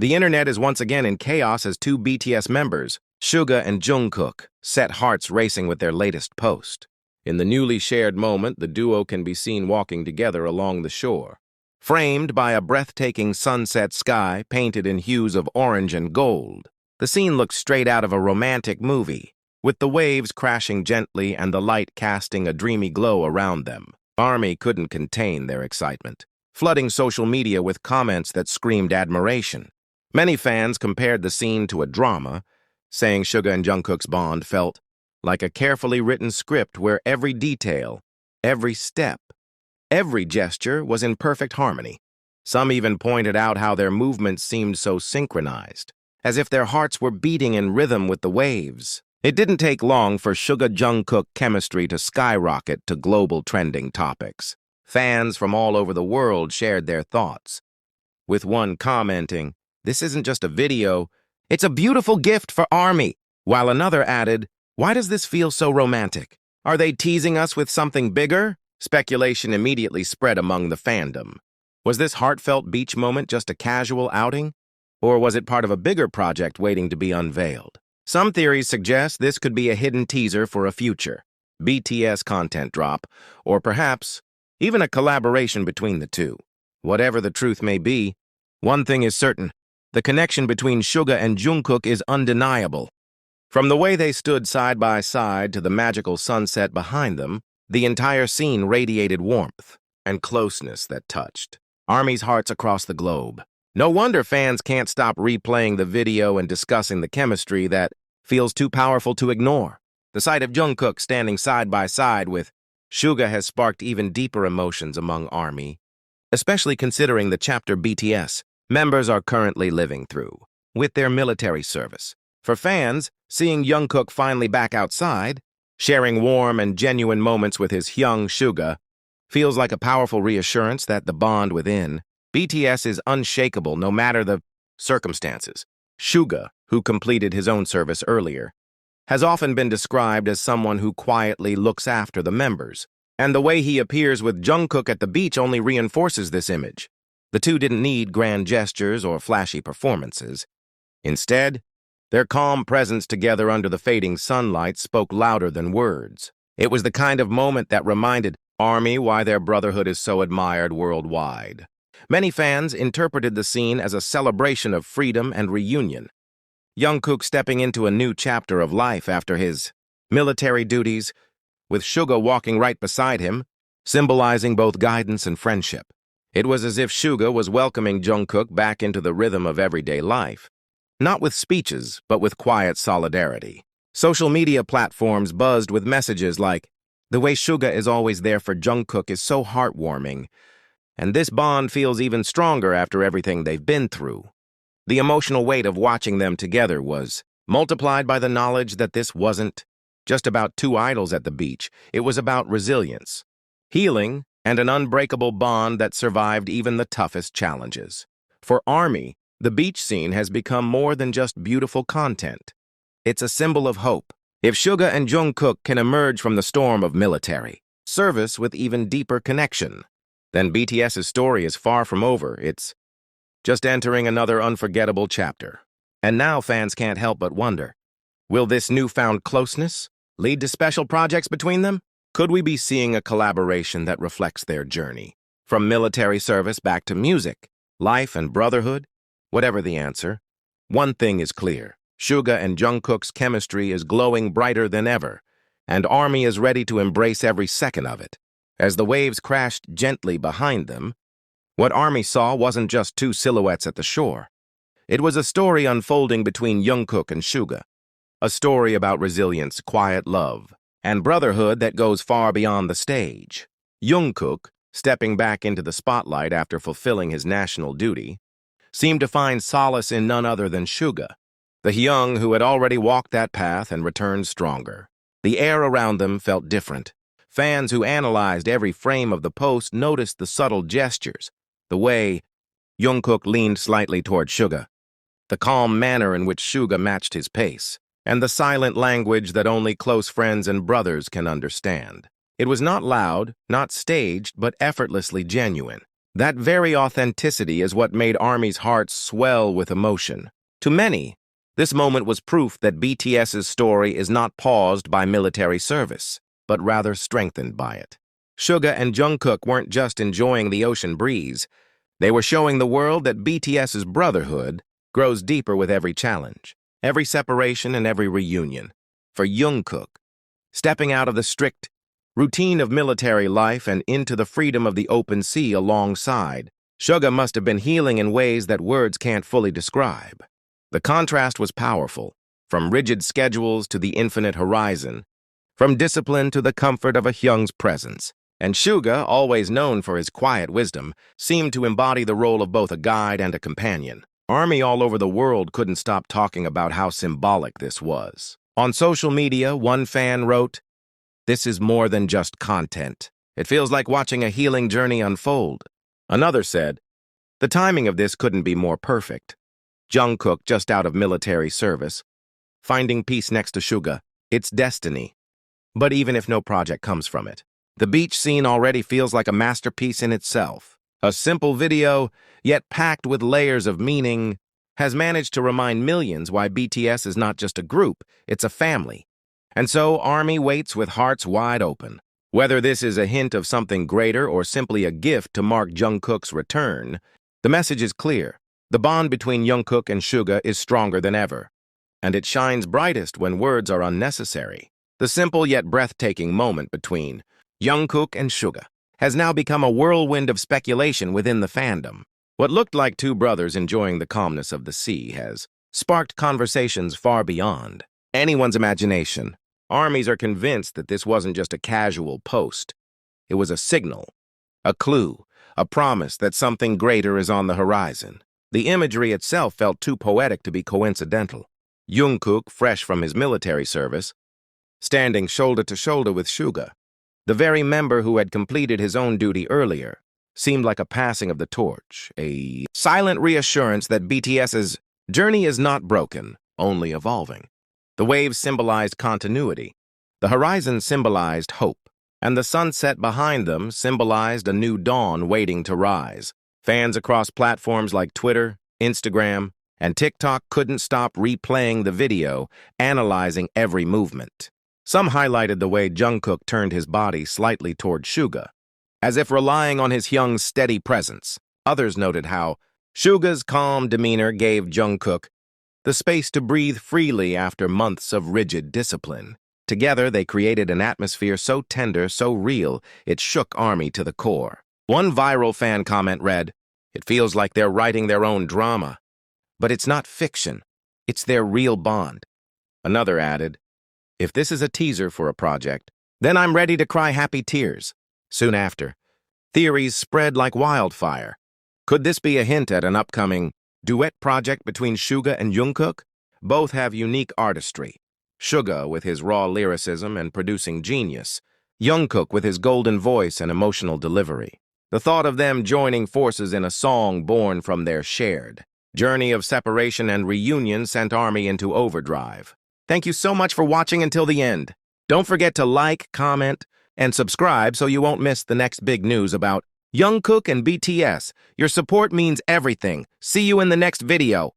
The internet is once again in chaos as two BTS members, Suga and Jungkook, set hearts racing with their latest post. In the newly shared moment, the duo can be seen walking together along the shore, framed by a breathtaking sunset sky painted in hues of orange and gold. The scene looks straight out of a romantic movie, with the waves crashing gently and the light casting a dreamy glow around them. ARMY couldn't contain their excitement, flooding social media with comments that screamed admiration. Many fans compared the scene to a drama, saying Suga and Jungkook's bond felt like a carefully written script where every detail, every step, every gesture was in perfect harmony. Some even pointed out how their movements seemed so synchronized, as if their hearts were beating in rhythm with the waves. It didn't take long for Suga-Jungkook chemistry to skyrocket to global trending topics. Fans from all over the world shared their thoughts, with one commenting, "This isn't just a video, it's a beautiful gift for ARMY," while another added, "Why does this feel so romantic? Are they teasing us with something bigger?" Speculation immediately spread among the fandom. Was this heartfelt beach moment just a casual outing? Or was it part of a bigger project waiting to be unveiled? Some theories suggest this could be a hidden teaser for a future BTS content drop, or perhaps even a collaboration between the two. Whatever the truth may be, one thing is certain: the connection between Suga and Jungkook is undeniable. From the way they stood side by side to the magical sunset behind them, the entire scene radiated warmth and closeness that touched ARMY's hearts across the globe. No wonder fans can't stop replaying the video and discussing the chemistry that feels too powerful to ignore. The sight of Jungkook standing side by side with Suga has sparked even deeper emotions among ARMY, especially considering the chapter BTS members are currently living through with their military service. For fans, seeing Jungkook finally back outside, sharing warm and genuine moments with his young Suga, feels like a powerful reassurance that the bond within BTS is unshakable no matter the circumstances. Suga, who completed his own service earlier, has often been described as someone who quietly looks after the members, and the way he appears with Jungkook at the beach only reinforces this image. The two didn't need grand gestures or flashy performances. Instead, their calm presence together under the fading sunlight spoke louder than words. It was the kind of moment that reminded ARMY why their brotherhood is so admired worldwide. Many fans interpreted the scene as a celebration of freedom and reunion. Jungkook stepping into a new chapter of life after his military duties, with Suga walking right beside him, symbolizing both guidance and friendship. It was as if Suga was welcoming Jungkook back into the rhythm of everyday life, not with speeches, but with quiet solidarity. Social media platforms buzzed with messages like, "The way Suga is always there for Jungkook is so heartwarming, and this bond feels even stronger after everything they've been through." The emotional weight of watching them together was multiplied by the knowledge that this wasn't just about two idols at the beach. It was about resilience, healing, and an unbreakable bond that survived even the toughest challenges. For ARMY, the beach scene has become more than just beautiful content. It's a symbol of hope. If Suga and Jungkook can emerge from the storm of military service with even deeper connection, then BTS's story is far from over. It's just entering another unforgettable chapter. And now fans can't help but wonder, will this newfound closeness lead to special projects between them? Could we be seeing a collaboration that reflects their journey, from military service back to music, life, and brotherhood? Whatever the answer, one thing is clear: Suga and Jungkook's chemistry is glowing brighter than ever, and ARMY is ready to embrace every second of it. As the waves crashed gently behind them, what ARMY saw wasn't just two silhouettes at the shore. It was a story unfolding between Jungkook and Suga, a story about resilience, quiet love, and brotherhood that goes far beyond the stage. Jungkook, stepping back into the spotlight after fulfilling his national duty, seemed to find solace in none other than Suga, the young who had already walked that path and returned stronger. The air around them felt different. Fans who analyzed every frame of the post noticed the subtle gestures, the way Jungkook leaned slightly toward Suga, the calm manner in which Suga matched his pace, and the silent language that only close friends and brothers can understand. It was not loud, not staged, but effortlessly genuine. That very authenticity is what made ARMY's hearts swell with emotion. To many, this moment was proof that BTS's story is not paused by military service, but rather strengthened by it. Suga and Jungkook weren't just enjoying the ocean breeze. They were showing the world that BTS's brotherhood grows deeper with every challenge, every separation, and every reunion. For Jungkook, stepping out of the strict routine of military life and into the freedom of the open sea alongside, Suga must have been healing in ways that words can't fully describe. The contrast was powerful, from rigid schedules to the infinite horizon, from discipline to the comfort of a Hyung's presence. And Suga, always known for his quiet wisdom, seemed to embody the role of both a guide and a companion. ARMY all over the world couldn't stop talking about how symbolic this was. On social media, one fan wrote, "This is more than just content. It feels like watching a healing journey unfold." Another said, "The timing of this couldn't be more perfect. Jungkook, just out of military service, finding peace next to Suga. It's destiny. But even if no project comes from it, the beach scene already feels like a masterpiece in itself. A simple video, yet packed with layers of meaning, has managed to remind millions why BTS is not just a group, it's a family. And so ARMY waits with hearts wide open. Whether this is a hint of something greater or simply a gift to mark Jungkook's return, the message is clear. The bond between Jungkook and Suga is stronger than ever, and it shines brightest when words are unnecessary. The simple yet breathtaking moment between Jungkook and Suga has now become a whirlwind of speculation within the fandom. What looked like two brothers enjoying the calmness of the sea has sparked conversations far beyond anyone's imagination. Armies are convinced that this wasn't just a casual post. It was a signal, a clue, a promise that something greater is on the horizon. The imagery itself felt too poetic to be coincidental. Jungkook, fresh from his military service, standing shoulder to shoulder with Suga, the very member who had completed his own duty earlier, seemed like a passing of the torch, a silent reassurance that BTS's journey is not broken, only evolving. The waves symbolized continuity, the horizon symbolized hope, and the sunset behind them symbolized a new dawn waiting to rise. Fans across platforms like Twitter, Instagram, and TikTok couldn't stop replaying the video, analyzing every movement. Some highlighted the way Jungkook turned his body slightly toward Suga, as if relying on his Hyung's steady presence. Others noted how Suga's calm demeanor gave Jungkook the space to breathe freely after months of rigid discipline. Together, they created an atmosphere so tender, so real, it shook ARMY to the core. One viral fan comment read, "It feels like they're writing their own drama. But it's not fiction. It's their real bond." Another added, "If this is a teaser for a project, then I'm ready to cry happy tears." Soon after, theories spread like wildfire. Could this be a hint at an upcoming duet project between Suga and Jungkook? Both have unique artistry. Suga with his raw lyricism and producing genius, Jungkook with his golden voice and emotional delivery. The thought of them joining forces in a song born from their shared journey of separation and reunion sent ARMY into overdrive. Thank you so much for watching until the end. Don't forget to like, comment, and subscribe so you won't miss the next big news about Jungkook and BTS. Your support means everything. See you in the next video.